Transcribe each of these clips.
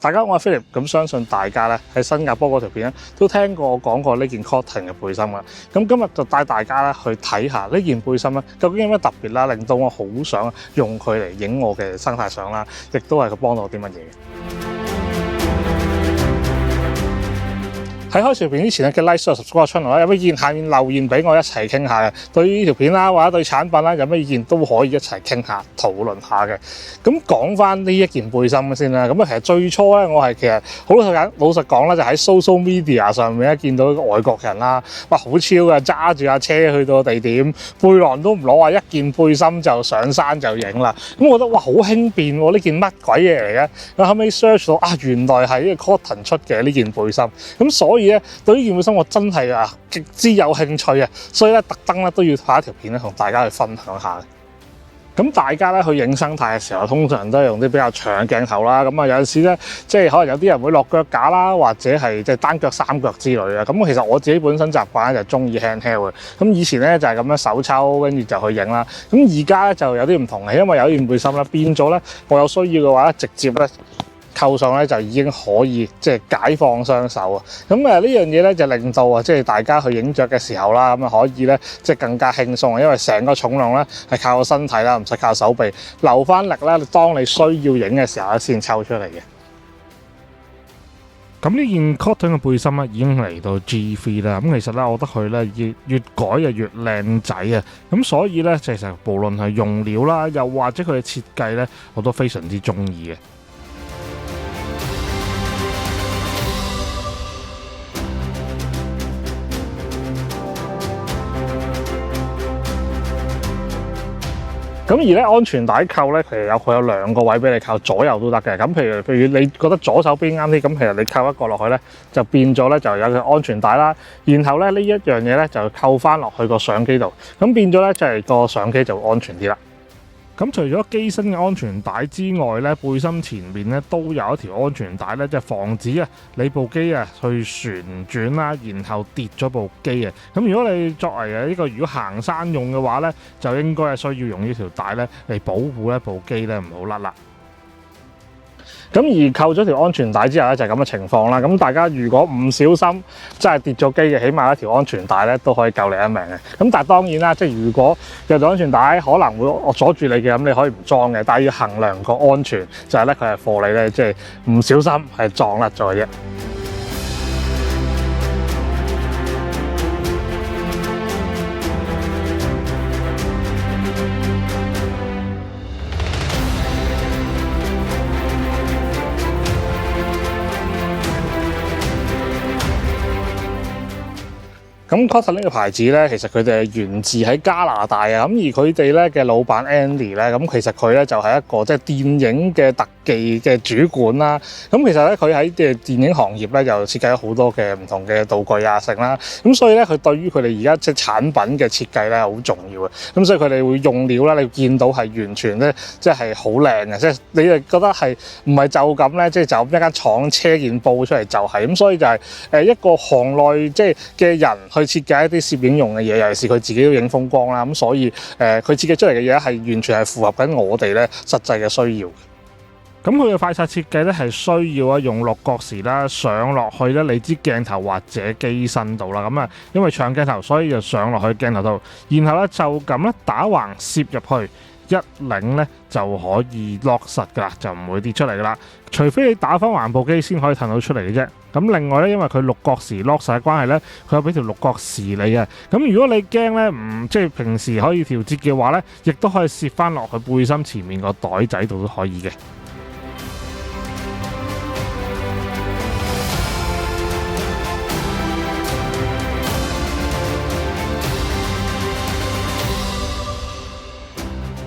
大家好，我係 Philip，咁相信大家咧喺新加坡嗰條片咧都聽過我講過呢件 cotton 嘅背心㗎。咁今日就帶大家咧去睇下呢件背心咧究竟有咩特別啦，令到我好想用佢嚟影我嘅生態相啦，亦都係佢幫到我啲乜嘢嘅。喺開始條片之前咧，嘅 like、share、subscribe channel 啦，有咩意見下面留言俾我一齊傾下嘅。對於呢條片啦，或者對產品啦，有咩意見都可以一齊傾下、討論下嘅。咁講翻呢一件背心先啦。咁其實最初咧，我係其實好老實講啦，就喺 social media 上面咧見到外國人啦，哇好超嘅，揸住架車去到地點，背囊都唔攞，話一件背心就上山就影啦。咁我覺得哇好輕便喎，呢件乜鬼嘢嚟嘅？咁後尾 search 到啊，原來係呢個 cotton 出嘅呢件背心。咁所以咧，對呢件背心我真係極之有興趣啊，所以咧特登咧都要拍一條片咧同大家去分享下。咁大家咧去影生態嘅時候，通常都係用啲比較長嘅鏡頭啦。咁有陣時咧，即係可能有啲人會落腳架啦，或者係即係單腳、三腳之類啊。咁其實我自己本身習慣就中意 handheld 嘅。咁以前咧就係咁樣手抽，跟住就去影啦。咁而家咧就有啲唔同嘅，因為有件背心咧變咗咧，我有需要嘅話咧，直接咧扣上咧就已經可以即係解放雙手啊！咁呢樣嘢咧就令到即係大家去影着嘅時候啦，咁可以咧即係更加輕鬆啊！因為成個重量咧係靠個身體啦，唔使靠手臂，留翻力咧，當你需要影嘅時候咧先抽出嚟嘅。咁呢件 cotton 嘅背心咧已經嚟到 G3 啦，咁其實咧我覺得佢咧越改就越靚仔啊！咁所以咧其實無論係用料啦，又或者佢嘅設計咧，我都非常之中意嘅。咁而咧安全帶扣咧，其實佢有兩個位俾你扣，左右都得嘅。咁譬如你覺得左手邊啱啲，咁其實你扣一個落去咧，就變咗咧就有個安全帶啦。然後咧呢一樣嘢咧就扣翻落去個相機度，咁變咗咧就係個相機就安全啲啦。咁除咗機身嘅安全帶之外咧，背心前面咧都有一條安全帶咧，即係防止你部機去旋轉啦，然後跌咗部機啊。咁如果你作為呢個如果行山用嘅話咧，就應該係需要用呢條帶咧嚟保護咧部機咧唔好甩啦。咁而扣咗條安全帶之後咧，就係咁嘅情況啦。咁大家如果唔小心真係跌咗機嘅，起碼一條安全帶咧都可以救你一命嘅。咁但係當然啦，即係如果有條安全帶可能會阻住你嘅，咁你可以唔裝嘅。但係要衡量個安全，就係咧佢係貨你咧，即係唔小心係撞甩咗嘅啫。咁 cotton 呢個牌子咧，其實佢哋係源自喺加拿大啊。咁而佢哋咧嘅老闆 Andy 咧，咁其實佢咧就係一個即係電影嘅特技嘅主管啦。咁其實咧佢喺電影行業咧，就設計咗好多嘅唔同嘅道具成啦。咁所以咧佢對於佢哋而家即係產品嘅設計咧好重要啊。咁所以佢哋會用料啦，你見到係完全咧即係好靚嘅，即係你哋覺得係唔係就咁咧？即係就咁一間廠車件布出嚟就係咁，所以就係一個行內即係嘅人去設計一啲攝影用嘅嘢，尤其是佢自己都影風光啦，咁所以佢設計出嚟嘅嘢係完全係符合緊我哋咧實際嘅需要。咁佢嘅快刷設計咧係需要用六角匙啦上落去咧你支鏡頭或者機身度啦。咁因為長鏡頭，所以就上落去鏡頭度，然後咧就咁咧打橫攝入去，一擰咧就可以落實噶啦，就唔會跌出嚟噶啦。除非你打翻橫部機先可以褪到出嚟嘅啫。咁另外咧，因為佢六角匙 lock 實嘅關係咧，佢有俾條六角匙你嘅。咁如果你驚咧唔即係平時可以調節嘅話咧，亦都可以攝翻落去背心前面個袋仔度都可以嘅。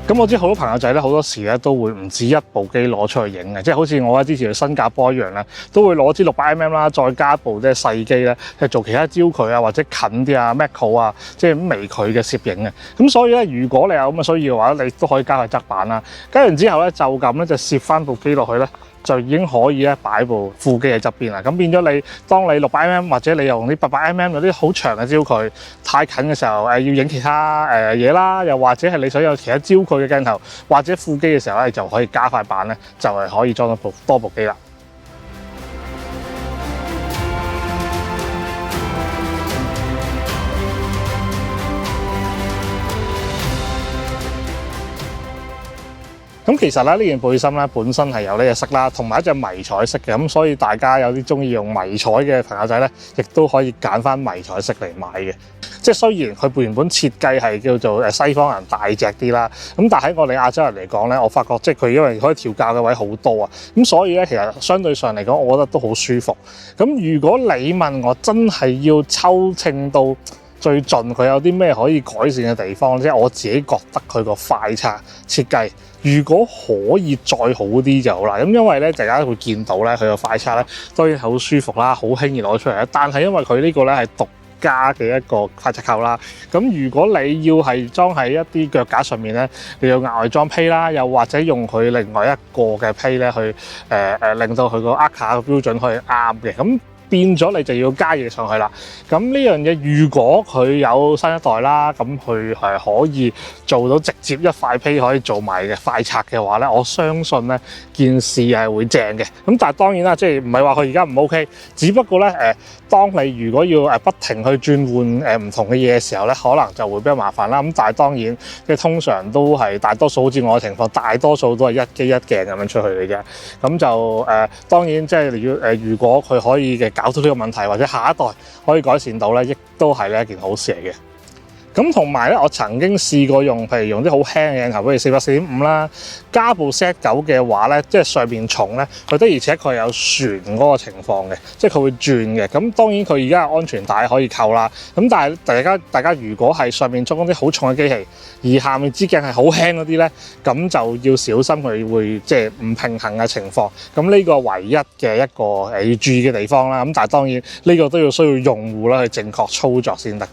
咁我知好多朋友仔咧，好多時咧都會唔止一部機攞出去影嘅，即係好似我之前去新加坡一樣咧，都會攞支600mm啦，再加一部即係細機咧，去做其他焦距或者近啲macro 即係微距嘅攝影嘅。咁所以咧，如果你有咁嘅需要嘅話，你都可以加佢側板啦。加完之後咧，就咁咧就攝翻部機落去咧，就已經可以咧擺部副機喺側邊啦。咁變咗當你600mm或者你用啲800mm有啲好長嘅焦距，太近嘅時候要影其他嘢啦，又或者係你想有其他焦距嘅鏡頭或者副機嘅時候咧，就可以加塊板咧，就係可以裝到多部機啦。咁其實咧呢件背心咧本身係有呢隻色啦，同埋一隻迷彩色嘅，咁所以大家有啲中意用迷彩嘅朋友仔咧，亦都可以揀翻迷彩色嚟買嘅。即係雖然佢原本設計係叫做西方人大隻啲啦，咁但係喺我哋亞洲人嚟講咧，我發覺即係佢因為可以調校嘅位好多啊，咁所以咧其實相對上嚟講，我覺得都好舒服。咁如果你問我真係要抽稱到最盡，佢有啲咩可以改善嘅地方，即係我自己覺得佢個快拆設計，如果可以再好啲就好啦。咁因為咧，大家會見到咧，佢個快拆咧當然好舒服啦，好輕易攞出嚟啦。但係因為佢呢個咧係獨家嘅一個快拆扣啦，咁如果你要係裝喺一啲腳架上面咧，你要額外裝胚啦，又或者用佢另外一個嘅胚咧去令到佢個握卡嘅標準可以啱嘅，咁變咗你就要加嘢上去啦。咁呢樣嘢如果佢有新一代啦，咁佢係可以做到直接一塊胚可以做埋嘅快拆嘅話咧，我相信咧件事係會正嘅。咁但係當然啦，即係唔係話佢而家唔 OK，只不過咧當你如果要不停去轉換唔同嘅嘢嘅時候咧，可能就會比較麻煩啦。咁但係當然即係通常都係大多數好似我嘅情況，大多數都係一機一鏡咁樣出去嘅啫。咁就當然即係如果佢可以嘅搞到呢個問題，或者下一代可以改善到咧，亦都係呢一件好事嚟嘅。咁同埋咧，我曾經試過譬如用啲好輕嘅鏡頭，譬如4-4.5啦，加部 Z9嘅話咧，即係上面重咧，佢的而且確有旋嗰個情況嘅，即係佢會轉嘅。咁當然佢而家有安全帶可以扣啦。咁但係大家如果係上面裝啲好重嘅機器，而下面支鏡係好輕嗰啲咧，咁就要小心佢會即係唔平衡嘅情況。咁呢個唯一嘅一個要注意嘅地方啦。咁但係當然呢個都需要用戶啦去正確操作先得。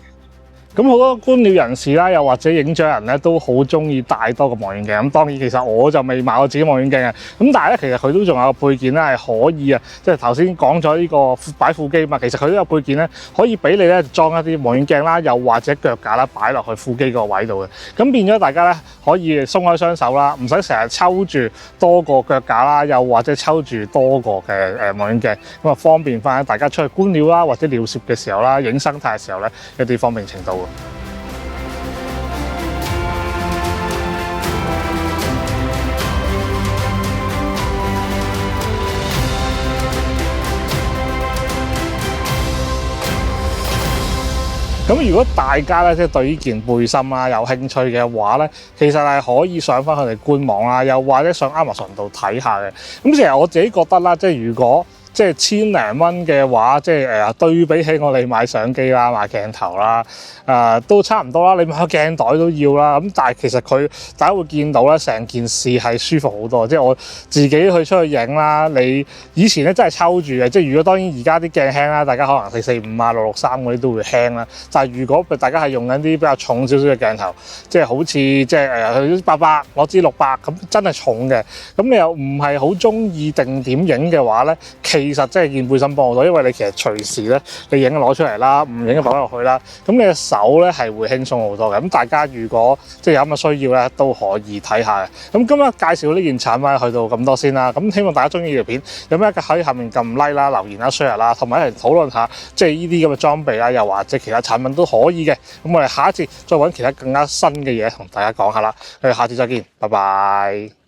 咁好多觀鳥人士啦，又或者影相人咧，都好中意帶多個望遠鏡。咁當然其實我就未買我自己望遠鏡嘅。咁但係咧，其實佢都仲有個配件咧係可以啊，即係頭先講咗呢個擺副機嘛。其實佢都有配件咧，可以俾你咧裝一啲望遠鏡啦，又或者腳架啦，擺落去副機個位度嘅。咁變咗大家咧可以鬆開雙手啦，唔使成日抽住多個腳架啦，又或者抽住多個嘅望遠鏡，咁啊方便翻大家出去觀鳥啦，或者鳥攝嘅時候啦，影生態嘅時候咧一啲方便程度。咁如果大家咧即係對呢件背心啦有興趣嘅話咧，其實係可以上翻佢哋官網啦，又或者上 Amazon 度睇下嘅。咁其實我自己覺得啦，即係如果即係千零蚊嘅話，即係對比起我哋買相機啦、買鏡頭啦，都差唔多啦。你買個鏡袋都要啦。咁但係其實大家會見到咧，成件事係舒服好多。即係我自己去出去影啦，你以前咧真係抽住嘅。即係如果當然而家啲鏡輕啦，大家可能445啊、663嗰啲都會輕啦。但係如果大家係用緊啲比較重少少嘅鏡頭，即係好似即係800攞支600咁，真係重嘅。咁你又唔係好中意定點影嘅話咧，其實真係件背心幫好多，因為你其實隨時咧，你影攞出嚟啦，唔影就擺落去啦。咁你嘅手咧係會輕鬆好多嘅。咁大家如果即係有咁嘅需要咧，都可以睇下嘅。咁今日介紹呢件產品去到咁多先啦。咁希望大家中意條片，有咩可以下面撳 like 啦、留言啦、share 啦，同埋一齊討論下即係呢啲咁嘅裝備啦，又或者其他產品都可以嘅。咁我哋下一節再揾其他更加新嘅嘢同大家講下啦。我哋下次再見，拜拜。